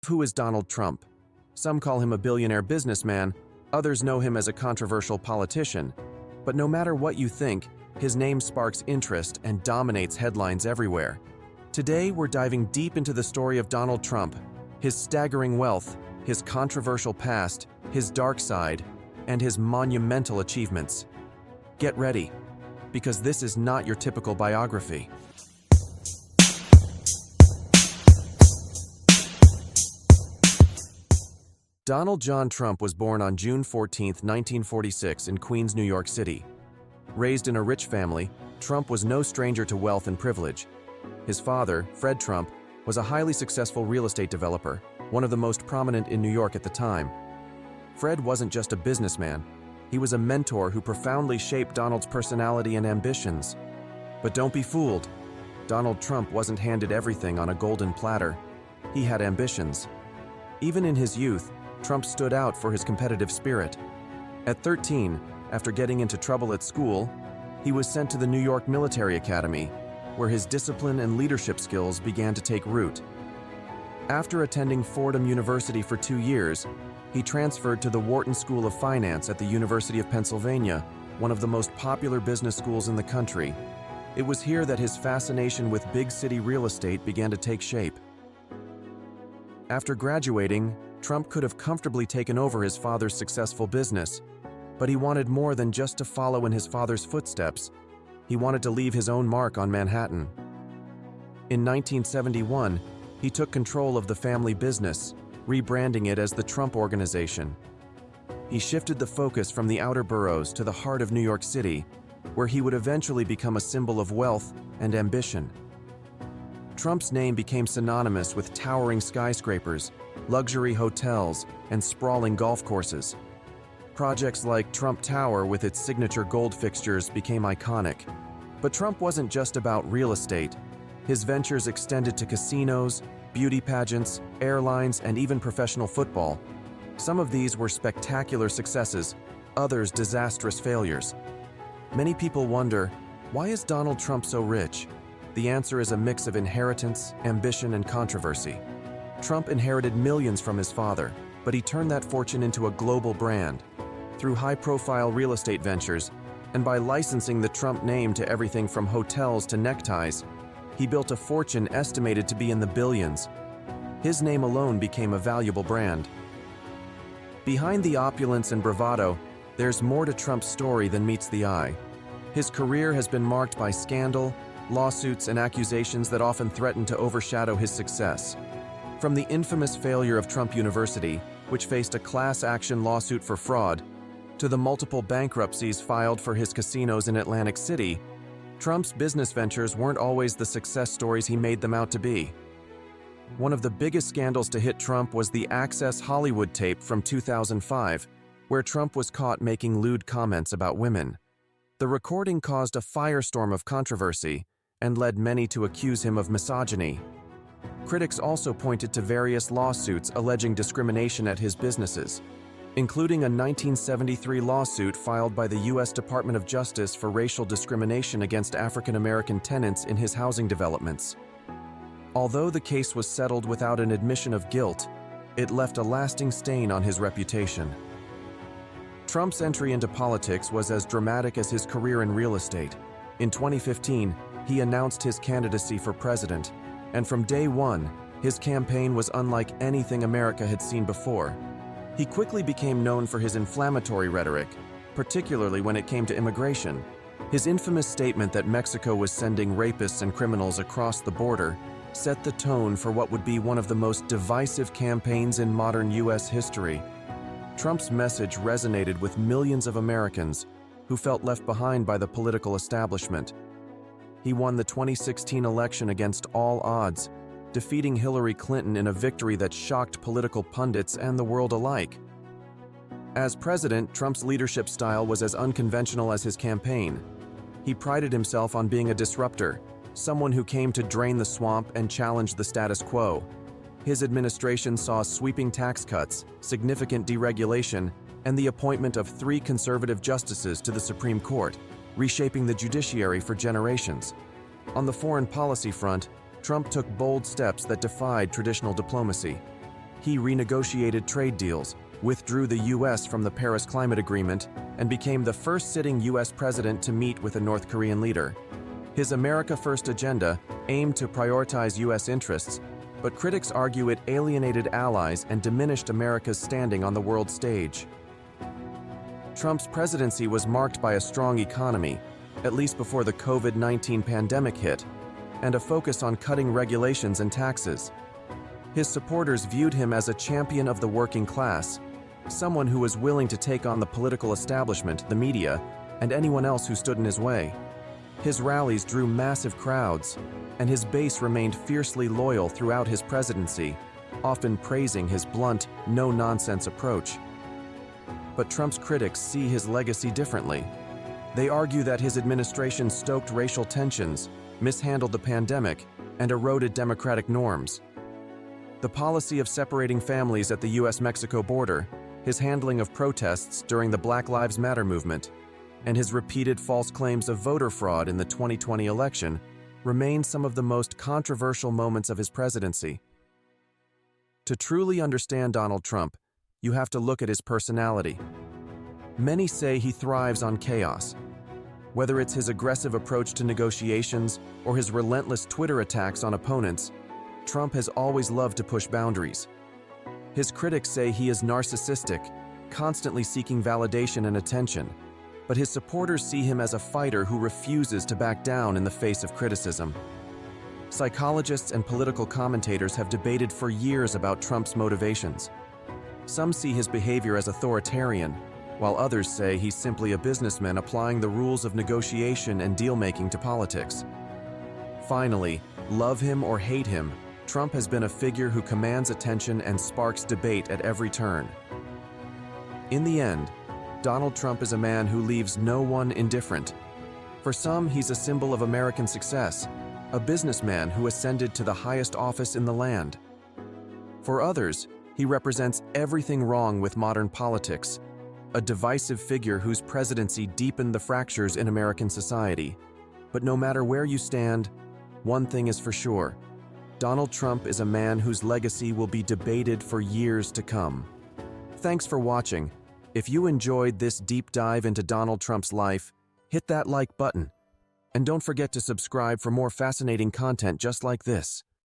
who is Donald Trump. Some call him a billionaire businessman, others know him as a controversial politician. But no matter what you think, his name sparks interest and dominates headlines everywhere. Today, we're diving deep into the story of Donald Trump, his staggering wealth, his controversial past, his dark side, and his monumental achievements. Get ready, because this is not your typical biography. Donald John Trump was born on June 14, 1946 in Queens, New York City. Raised in a rich family, Trump was no stranger to wealth and privilege. His father, Fred Trump, was a highly successful real estate developer, one of the most prominent in New York at the time. Fred wasn't just a businessman, he was a mentor who profoundly shaped Donald's personality and ambitions. But don't be fooled. Donald Trump wasn't handed everything on a golden platter. He had ambitions. Even in his youth, Trump stood out for his competitive spirit. At 13, after getting into trouble at school, he was sent to the New York Military Academy, where his discipline and leadership skills began to take root. After attending Fordham University for 2 years, he transferred to the Wharton School of Finance at the University of Pennsylvania, one of the most popular business schools in the country. It was here that his fascination with big city real estate began to take shape. After graduating, Trump could have comfortably taken over his father's successful business, but he wanted more than just to follow in his father's footsteps. He wanted to leave his own mark on Manhattan. In 1971, he took control of the family business, rebranding it as the Trump Organization. He shifted the focus from the outer boroughs to the heart of New York City, where he would eventually become a symbol of wealth and ambition. Trump's name became synonymous with towering skyscrapers, luxury hotels, and sprawling golf courses. Projects like Trump Tower with its signature gold fixtures became iconic. But Trump wasn't just about real estate. His ventures extended to casinos, beauty pageants, airlines, and even professional football. Some of these were spectacular successes, others disastrous failures. Many people wonder, why is Donald Trump so rich? The answer is a mix of inheritance, ambition, and controversy. Trump inherited millions from his father, but he turned that fortune into a global brand. Through high-profile real estate ventures, and by licensing the Trump name to everything from hotels to neckties, he built a fortune estimated to be in the billions. His name alone became a valuable brand. Behind the opulence and bravado, there's more to Trump's story than meets the eye. His career has been marked by scandal, lawsuits, and accusations that often threaten to overshadow his success. From the infamous failure of Trump University, which faced a class action lawsuit for fraud, to the multiple bankruptcies filed for his casinos in Atlantic City, Trump's business ventures weren't always the success stories he made them out to be. One of the biggest scandals to hit Trump was the Access Hollywood tape from 2005, where Trump was caught making lewd comments about women. The recording caused a firestorm of controversy and led many to accuse him of misogyny. Critics also pointed to various lawsuits alleging discrimination at his businesses, including a 1973 lawsuit filed by the U.S. Department of Justice for racial discrimination against African American tenants in his housing developments. Although the case was settled without an admission of guilt, it left a lasting stain on his reputation. Trump's entry into politics was as dramatic as his career in real estate. In 2015, he announced his candidacy for president, and from day one, his campaign was unlike anything America had seen before. He quickly became known for his inflammatory rhetoric, particularly when it came to immigration. His infamous statement that Mexico was sending rapists and criminals across the border set the tone for what would be one of the most divisive campaigns in modern U.S. history. Trump's message resonated with millions of Americans who felt left behind by the political establishment. He won the 2016 election against all odds, defeating Hillary Clinton in a victory that shocked political pundits and the world alike. As president, Trump's leadership style was as unconventional as his campaign. He prided himself on being a disruptor, someone who came to drain the swamp and challenge the status quo. His administration saw sweeping tax cuts, significant deregulation, and the appointment of 3 conservative justices to the Supreme Court, reshaping the judiciary for generations. On the foreign policy front, Trump took bold steps that defied traditional diplomacy. He renegotiated trade deals, withdrew the U.S. from the Paris Climate Agreement, and became the first sitting U.S. president to meet with a North Korean leader. His America First agenda aimed to prioritize U.S. interests, but critics argue it alienated allies and diminished America's standing on the world stage. Trump's presidency was marked by a strong economy, at least before the COVID-19 pandemic hit, and a focus on cutting regulations and taxes. His supporters viewed him as a champion of the working class, someone who was willing to take on the political establishment, the media, and anyone else who stood in his way. His rallies drew massive crowds, and his base remained fiercely loyal throughout his presidency, often praising his blunt, no-nonsense approach. But Trump's critics see his legacy differently. They argue that his administration stoked racial tensions, mishandled the pandemic, and eroded democratic norms. The policy of separating families at the U.S.-Mexico border, his handling of protests during the Black Lives Matter movement, and his repeated false claims of voter fraud in the 2020 election remain some of the most controversial moments of his presidency. To truly understand Donald Trump, you have to look at his personality. Many say he thrives on chaos. Whether it's his aggressive approach to negotiations or his relentless Twitter attacks on opponents, Trump has always loved to push boundaries. His critics say he is narcissistic, constantly seeking validation and attention, but his supporters see him as a fighter who refuses to back down in the face of criticism. Psychologists and political commentators have debated for years about Trump's motivations. Some see his behavior as authoritarian, while others say he's simply a businessman applying the rules of negotiation and deal-making to politics. Finally, love him or hate him, Trump has been a figure who commands attention and sparks debate at every turn. In the end, Donald Trump is a man who leaves no one indifferent. For some, he's a symbol of American success, a businessman who ascended to the highest office in the land. For others, he represents everything wrong with modern politics, a divisive figure whose presidency deepened the fractures in American society. But no matter where you stand, one thing is for sure: Donald Trump is a man whose legacy will be debated for years to come. Thanks for watching. If you enjoyed this deep dive into Donald Trump's life, hit that like button. And don't forget to subscribe for more fascinating content just like this.